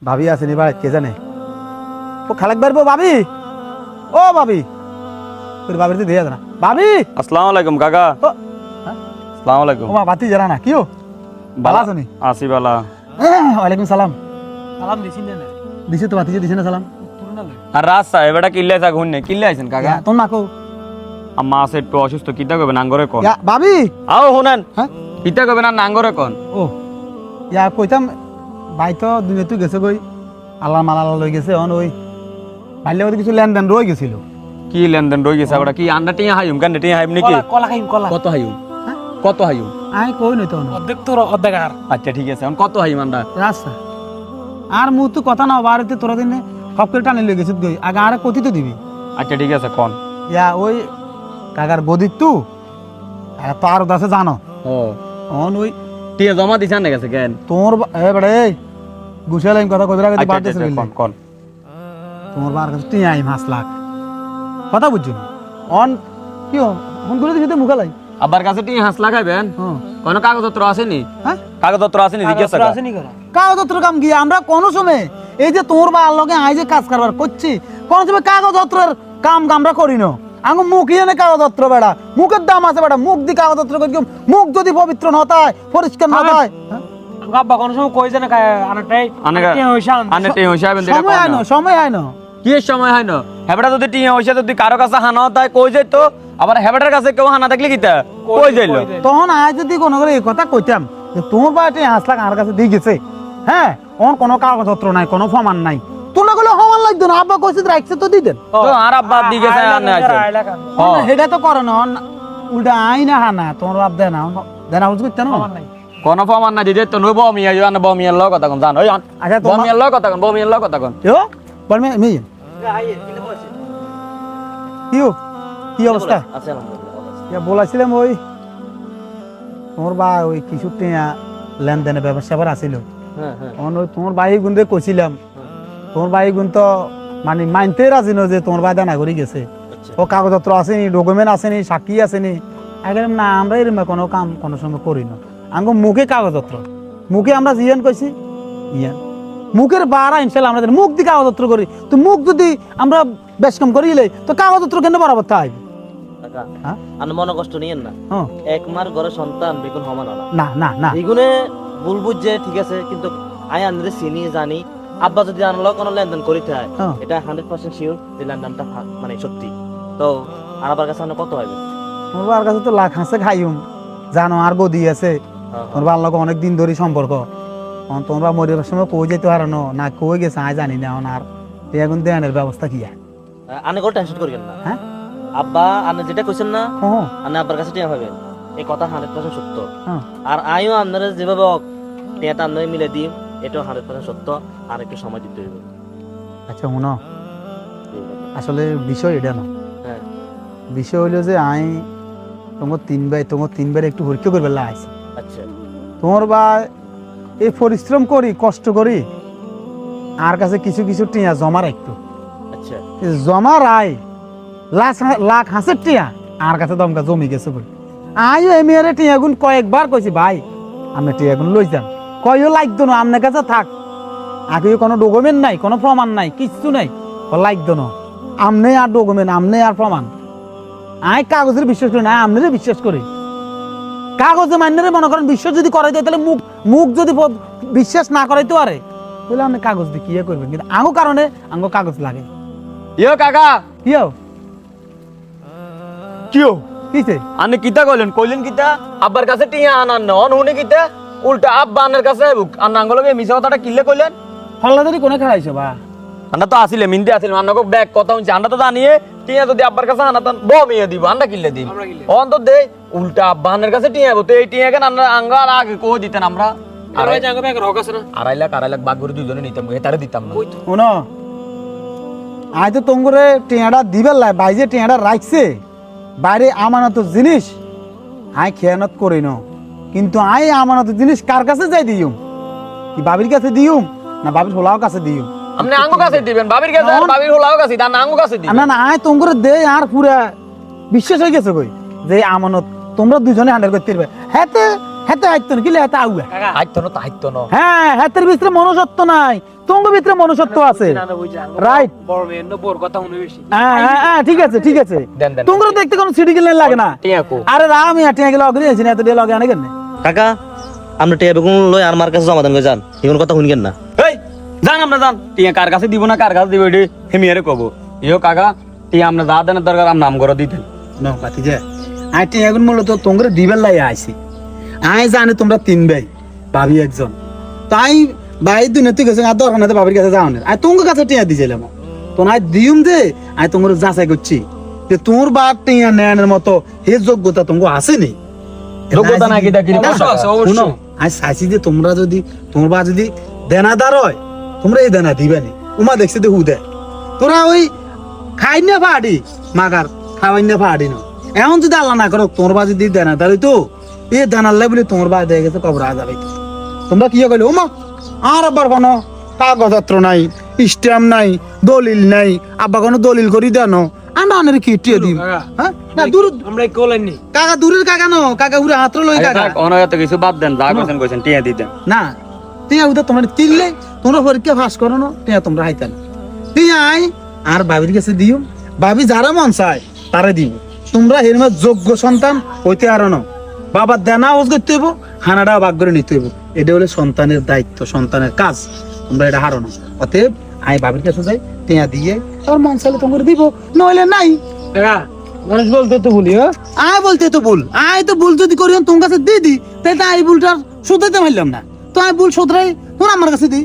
ভাবি আসেনি বাড়ি কে জানে ও খালেক বাড়বো ভাবি ও ভাবি তোর ভাবির দিয়ে না ভাবি আসসালামু আলাইকুম কাকা ও হ্যাঁ? আসসালামু আলাইকুম ও মা বাতি জানা না কিও ভালো আছো নি আসি বালা ওয়ালাইকুম সালাম সালাম দিছি না দিছে তো বাতি দিছে না সালাম আর রাত সাহেব এটা কিল্লে থাক হুন্নে কিল্লে আইছেন কাকা তোর নাকো আম্মা আছে একটু অসুস্থ কিতা করবে নাঙ্গরে কোন ভাবি আও শুনেন হ্যাঁ কিতা করবে না নাঙ্গরে কোন ও ইয়া কইতাম ভাই তো দুনিয়া তুই গেছে কই আল্লাহ মালা লই গেছে অন ওই ভাইলে ওদের কিছু লেনদেন রয়ে গেছিল কি লেনদেন রই গেছে আবার কি আন্ডা টিয়া হাইম কান্ডা টিয়া হাইম নাকি কলা খাইম কলা কত হাইম হ্যাঁ? কত হাইম আই কই নই তো অর্ধেক তোর অর্ধেক আর আচ্ছা ঠিক আছে এখন কত হাইম আন্ডা রাস্তা আর মু তো কথা না বাড়িতে তোরা দিনে সব করে টানি লই গেছিস গই আগে আরে কতি তো দিবি আচ্ছা ঠিক আছে কোন ইয়া ওই কাকার বদিক তু তো আর দাসে জানো ও অন ওই টিয়া জমা দিছান না গেছে কেন তোর এ বড়ে গুছালাম কথা কইরা আগে আচ্ছা বাড়তে আচ্ছা, কোন কোন তোমার বার কাছে তুই আই 5 লাখ কথা বুঝছো অন কি ফোন করে দিতে মুখালাই আবার কাছে টিয়া হাঁস লাগাইবেন হ্যাঁ কোন কাগজপত্র আসেনি হ্যাঁ কাগজপত্র আসেনি জিজ্ঞেস তোর আসেনি করা কাগজপত্র কাম কি আমরা কোন সময় এই যে তোর বা লগে আই যে কাজ কারবার করছি কোন সময় কাগজপত্রের কাম আমরা করি না আঙ্গু মুখ ইয়ে কাগজপত্র বেড়া মুখের দাম আছে বেড়া মুখ দি কাগজপত্র করি মুখ যদি পবিত্র না হয় পরিষ্কার না হয় আব্বা কোন সময় কই জানে আনাটাই আনে টিয়া হইছে আইবেন সময় হয় না সময় হয় না কি সময় হয় না হেবড়া যদি টিয়া হইছে যদি কারো কাছে হানা তাই কই যাইত আবার হেবড়ার কাছে কেউ হানা থাকলে কিতা কই যাইলো তখন আজ যদি কোনো করে এই কথা কইতাম যে তোমার বাড়িতে 5 লাখ আমার কাছে দিয়ে গেছে হ্যাঁ ওর কোনো কাগজপত্র নাই কোনো প্রমাণ নাই তোমরা গুলো সমান লাগতো না আব্বা কইছে রাখছে তো দিতেন তো আর আব্বা দি গেছে আনে আছে সেটা তো করে না উল্টা আই না হানা তোমার বাপ দেয় না বুঝ করতে না কোন প্রমাণ না দিতে তো নই বমিয়া ইয়া না বমিয়ার লগ কথা কোন জান ওই আচ্ছা বমিয়ার লগ কথা কোন বমিয়ার লগ কথা কোন ইয়ো বল মে কিও কি অবস্থা আছে আলহামদুলিল্লাহ ইয়া বলাছিলাম ওই তোমার বা ওই কিছু টিয়া লেনদেনের ব্যবসা আবার আসিল হ্যাঁ হ্যাঁ ওই তোমার ভাই গুনতে কইছিলাম তোমার ভাই গুন তো মানে মানতে রাজি ন যে তোমার ভাই দানা করে গেছে ও কাগজপত্র আসেনি ডকুমেন্ট আসেনি সাক্ষী আসেনি একদম না আমরা এরকম কোনো কাম কোনো সময় করি না আঙ্গ মুখে কাগজপত্র মুখে আমরা জিয়ান কইছি ইয়ান মুখের বাড়া ইনশাল্লাহ আমরা মুখ দিয়ে কাগজপত্র করি তো মুখ যদি আমরা বেশ কম করিলে তো কাগজপত্র কেন বরাবর তাই কাকা হ্যাঁ? আর মনে কষ্ট নিয়েন না হ্যাঁ এক মার ঘরে সন্তান বেগুন সমান আলা না না না বেগুনে ভুল বুঝছে ঠিক আছে কিন্তু আই আনরে চিনি জানি আব্বা যদি আনলো কোনো লেনদেন করিতে হয় হ্যাঁ। এটা 100% শিওর যে লেনদেনটা মানে সত্যি তো আর আবার কাছে কত হবে তোমার কাছে তো লাখ হাসে খাইম জানো আর বদি আছে তোমার ভালো লাগে অনেক দিন ধরে সম্পর্ক তোমরা মরিবার সময় কই যেতে পারো না কই গেছে আয় জানি না আর এখন দেয়ানের ব্যবস্থা কি আনে কোনো টেনশন করিবেন না হ্যাঁ আব্বা আনে যেটা কইছেন না হ্যাঁ আনে আব্বার কাছে টিয়া পাবেন এই কথা 100% সত্য হ্যাঁ আর আইও আপনারা যেভাবে টিয়াটা আপনারা মিলে দিই এটাও 100% সত্য আর একটু সময় দিতে হইব আচ্ছা শুনো আসলে বিষয় এটা না হ্যাঁ বিষয় হইলো যে তোমার তিন ভাই একটু পরীক্ষা করবে আইছি আচ্ছা তোমার বা এই পরিশ্রম করি কষ্ট করি আর কাছে কিছু কিছু টিয়া জমা রাখতো আচ্ছা জমা রায় লাখ হাসের টিয়া আর কাছে দমকা জমি গেছে বলে আইও এমিয়ারে টিয়া গুণ কয়েকবার কইছি ভাই আমি টিয়া গুণ লই যান কয়ও লাগতো না আপনার কাছে থাক আগে কোনো ডকুমেন্ট নাই কোনো প্রমাণ নাই কিচ্ছু নাই লাগতো না আমনে আর ডকুমেন্ট আমনে আর প্রমাণ আই কাগজের বিশ্বাস করি না আমনে বিশ্বাস করি কাগজে মান্যরে মনে করেন বিশ্বাস যদি করাই দেয় তাহলে মুখ যদি বিশ্বাস না করাইতে পারে তাহলে আপনি কাগজ দিয়ে কি করবেন কিন্তু আঙ্গো কারণে আঙ্গো কাগজ লাগে ইয়ো কাকা কিও কিও কিছে আনে কিতা কইলেন কিতা আব্বার কাছে টিয়া আনান না অন হুনে কিতা উল্টা আব্বা আনের কাছে আর নাঙ্গলকে মিছা কথাটা কিল্লে কইলেন হল্লাদারি কোনে খেলাইছো বা আন্না তো আসিলে মিনতে আসিলে আন্নাকে ব্যাগ কথা হচ্ছে আন্না তো জানিয়ে টিয়া যদি আব্বার কাছে আনাতান বমিয়ে দিব আন্না কিল্লে দিব অন তো দে উল্টা আব্বা আনের কাছে টিয়া তো এই টিয়া কেন আন্না আঙ্গা আর আগে কই দিতেন আমরা আড়াই লাখ বাগ করে দুজনে নিতাম এটারে দিতাম না শুনো আই তো তোমরে টিয়াটা দিবার লাই ভাই যে টিয়াটা রাখছে বাইরে আমানত জিনিস আই খেয়ানত করি ন কিন্তু আই আমানত জিনিস কার কাছে যাই দিউম কি বাবির কাছে দিউম না বাবির হোলাও কাছে দিউম আপনি আঙ্গো কাছে দিবেন বাবির কাছে আর বাবির হোলাও কাছে দান আঙ্গো কাছে দিবেন না না আই তোমরে দে আর পুরা বিশ্বাস হয়ে গেছে কই যে আমানত তোমরা দুজনে হ্যান্ডেল করতে পারবে হ্যাঁ হেতে আইতো না কিলে হেতে আউয়া কাকা আইতো না তো আইতো না হ্যাঁ হেতের ভিতরে মনুষ্যত্ব নাই তোমার ভিতরে মনুষ্যত্ব আছে রাইট বড় মেয়ে বোর কথা শুনে বেশি হ্যাঁ ঠিক আছে ঠিক আছে দেন, দেন। তোমরা দেখতে কোনো সিটি গেলে লাগে না টিয়া কো আরে আমি টিয়া গেলে অগ্রি আছি না এত দিয়ে লগে আনে কেন কাকা আমরা টিয়া বেগুন লই আমার কাছে জমা দেন কই যান এগুলো কথা শুনবেন না এই জান আমরা জান টিয়া কার কাছে দিব না কার কাছে দিব এডি হেমিয়ারে কব ইও কাকা টিয়া আমরা যা দেনের দরকার আমরা নাম করে দিতেন না পাতি যে আই টিয়া এখন মূলত তোমরা দিবেন লাই আইছি আই জানি তোমরা তিন ভাই ভাবি একজন তাই ভাই দুনে তুই গেছে আর দরকার নাই ভাবির কাছে যাও না আই তোমার কাছে টিয়া দিছিলাম তো নাই দিউম দে আই তোমরা যাচাই করছি যে তোর বাপ টিয়া নেয়ানের মতো হে যোগ্যতা তোমার আছে নি যোগ্যতা নাকি দেখি শুনো আই চাইছি যে তোমরা যদি তোমার বা যদি দেনাদার হয় তোমরা এই দেনা দিবে নি উমা দেখছি দে হু দে তোরা ওই খাই না ফাড়ি মাগার খাওয়াই না ফাড়ি না এখন যদি আল্লাহ না করো তোমার বা যদি দেনাদার হইতো এই দেনার লাই বলে তোমার বা দেখে গেছে কবর আজাব হইতো তোমরা কি কইলে ওমা আর আবার কোনো কাগজপত্র নাই স্ট্যাম্প নাই দলিল নাই আব্বা কোনো দলিল করি দেন আমরা আনের কি টিয়ে দিই হ্যাঁ না দূর আমরা কোলেন নি কাকা দূরের কাকা নো কাকা উড়ে হাত লই কাকা অনয়ত কিছু বাদ দেন যা কইছেন কইছেন টিয়া দিতেন না টিয়া উদা তোমার তিললে তোমরা পরীক্ষা পাস করো না টিয়া তোমরা হাইতান টিয়াই আর বাবির কাছে দিও বাবি যারা মন চায় তারে দিব তোমরা এর মধ্যে যোগ্য সন্তান হইতে আর না বাবা দেনা ওজ করতে হইব হানাটা ভাগ করে নিতে হইব এটা হলো সন্তানের দায়িত্ব সন্তানের কাজ তোমরা এটা হারো না অতএব আই বাবির কাছে যাই টিয়া দিয়ে আর মন চাইলে তোমরা দিব নইলে নাই কাকা মানুষ বলতে তো ভুলি হ্যাঁ আয় বলতে তো ভুল আয় তো ভুল যদি করি তোমার কাছে দিয়ে দি তাই আই ভুলটা শুধাইতে পারলাম না তো আই ভুল শুধরাই তোর আমার কাছে দি